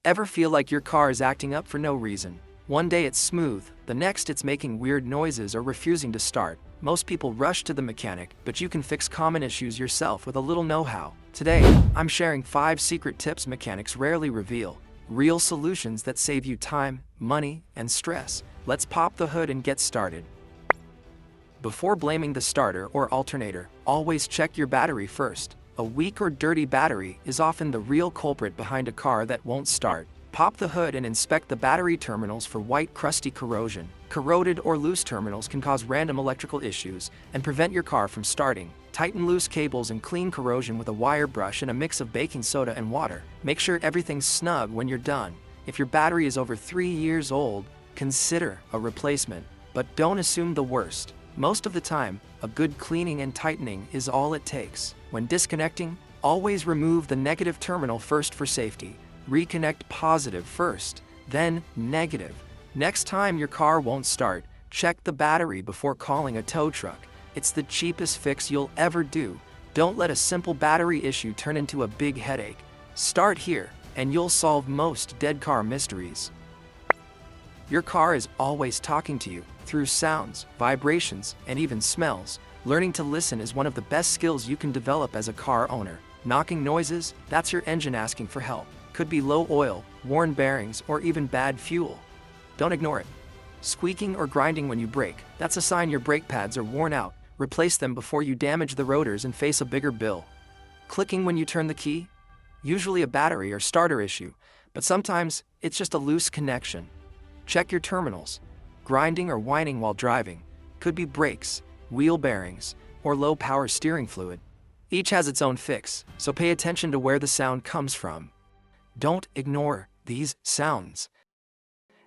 Ever feel like your car is acting up for no reason? One day it's smooth, the next it's making weird noises or refusing to start. Most people rush to the mechanic, but you can fix common issues yourself with a little know-how. Today, I'm sharing 5 secret tips mechanics rarely reveal. Real solutions that save you time, money, and stress. Let's pop the hood and get started. Before blaming the starter or alternator, always check your battery first. A weak or dirty battery is often the real culprit behind a car that won't start. Pop the hood and inspect the battery terminals for white crusty corrosion. Corroded or loose terminals can cause random electrical issues and prevent your car from starting. Tighten loose cables and clean corrosion with a wire brush and a mix of baking soda and water. Make sure everything's snug when you're done. If your battery is over 3 years old, consider a replacement, but don't assume the worst. Most of the time, a good cleaning and tightening is all it takes. When disconnecting, always remove the negative terminal first for safety. Reconnect positive first, then negative. Next time your car won't start, check the battery before calling a tow truck. It's the cheapest fix you'll ever do. Don't let a simple battery issue turn into a big headache. Start here, and you'll solve most dead car mysteries. Your car is always talking to you, through sounds, vibrations, and even smells. Learning to listen is one of the best skills you can develop as a car owner. Knocking noises, that's your engine asking for help. Could be low oil, worn bearings, or even bad fuel. Don't ignore it. Squeaking or grinding when you brake, that's a sign your brake pads are worn out. Replace them before you damage the rotors and face a bigger bill. Clicking when you turn the key? Usually a battery or starter issue, but sometimes it's just a loose connection. Check your terminals. Grinding or whining while driving could be brakes, wheel bearings, or low power steering fluid. Each has its own fix, so pay attention to where the sound comes from. Don't ignore these sounds.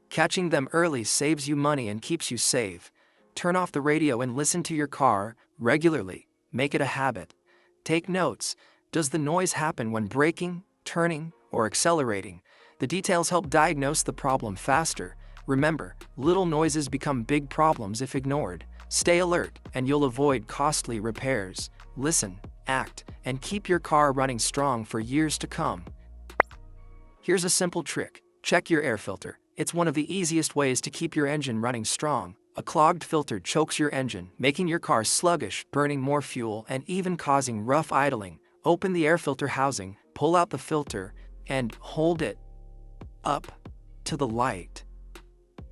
Catching them early saves you money and keeps you safe. Turn off the radio and listen to your car regularly. Make it a habit. Take notes. Does the noise happen when braking, turning, or accelerating? The details help diagnose the problem faster. Remember, little noises become big problems if ignored. Stay alert, and you'll avoid costly repairs. Listen, act, and keep your car running strong for years to come. Here's a simple trick. Check your air filter. It's one of the easiest ways to keep your engine running strong. A clogged filter chokes your engine, making your car sluggish, burning more fuel, and even causing rough idling. Open the air filter housing, pull out the filter, and hold it up to the light.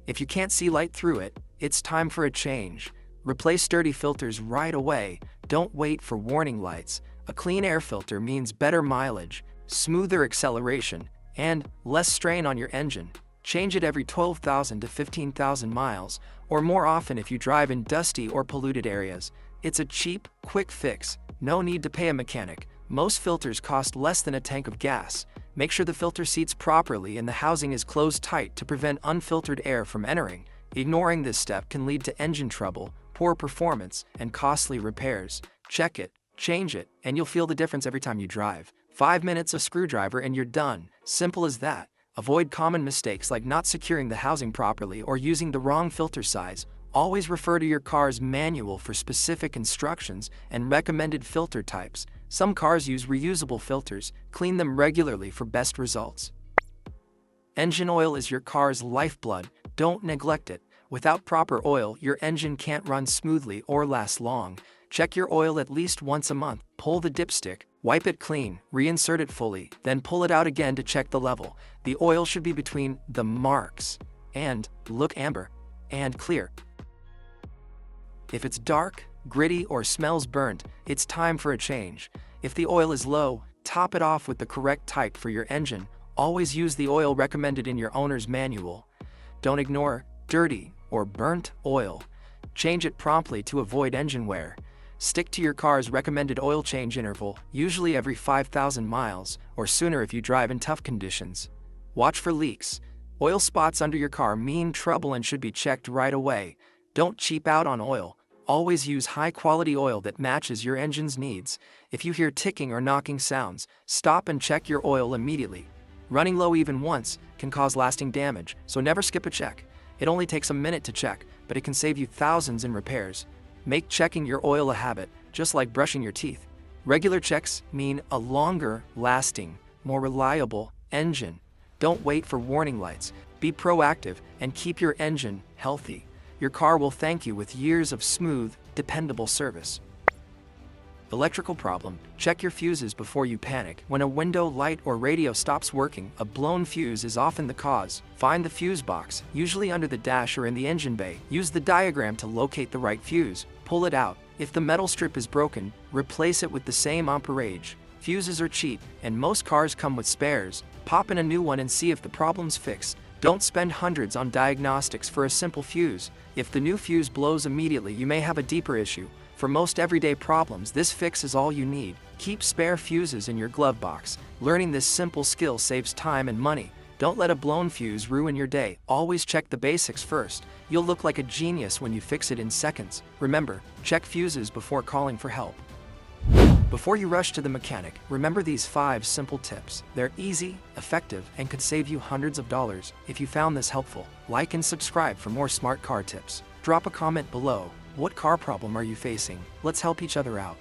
If you can't see light through it, it's time for a change. Replace dirty filters right away. Don't wait for warning lights. A clean air filter means better mileage, smoother acceleration, and less strain on your engine. Change it every 12,000 to 15,000 miles, or more often if you drive in dusty or polluted areas. It's a cheap, quick fix. No need to pay a mechanic. Most filters cost less than a tank of gas. Make sure the filter seats properly and the housing is closed tight to prevent unfiltered air from entering. Ignoring this step can lead to engine trouble, poor performance, and costly repairs. Check it, change it, and you'll feel the difference every time you drive. 5 minutes, a screwdriver, and you're done. Simple as that. Avoid common mistakes like not securing the housing properly or using the wrong filter size. Always refer to your car's manual for specific instructions and recommended filter types. Some cars use reusable filters. Clean them regularly for best results. Engine oil is your car's lifeblood. Don't neglect it. Without proper oil, your engine can't run smoothly or last long. Check your oil at least once a month. Pull the dipstick, wipe it clean, reinsert it fully, then pull it out again to check the level. The oil should be between the marks and look amber and clear. If it's dark, gritty, or smells burnt, it's time for a change. If the oil is low, top it off with the correct type for your engine. Always use the oil recommended in your owner's manual. Don't ignore dirty or burnt oil. Change it promptly to avoid engine wear. Stick to your car's recommended oil change interval, usually every 5,000 miles, or sooner if you drive in tough conditions. Watch for leaks. Oil spots under your car mean trouble and should be checked right away. Don't cheap out on oil. Always use high-quality oil that matches your engine's needs. If you hear ticking or knocking sounds, stop and check your oil immediately. Running low even once can cause lasting damage, so never skip a check. It only takes a minute to check, but it can save you thousands in repairs. Make checking your oil a habit, just like brushing your teeth. Regular checks mean a longer lasting, more reliable engine. Don't wait for warning lights. Be proactive and keep your engine healthy. Your car will thank you with years of smooth, dependable service. Electrical problem. Check your fuses before you panic. When a window, light, or radio stops working, a blown fuse is often the cause. Find the fuse box, usually under the dash or in the engine bay. Use the diagram to locate the right fuse. Pull it out. If the metal strip is broken, replace it with the same amperage. Fuses are cheap, and most cars come with spares. Pop in a new one and see if the problem's fixed. Don't spend hundreds on diagnostics for a simple fuse. If the new fuse blows immediately, you may have a deeper issue. For most everyday problems, this fix is all you need. Keep spare fuses in your glove box. Learning this simple skill saves time and money. Don't let a blown fuse ruin your day. Always check the basics first. You'll look like a genius when you fix it in seconds. Remember, check fuses before calling for help. Before you rush to the mechanic, remember these 5 simple tips. They're easy, effective, and could save you hundreds of dollars. If you found this helpful, like and subscribe for more smart car tips. Drop a comment below. What car problem are you facing? Let's help each other out.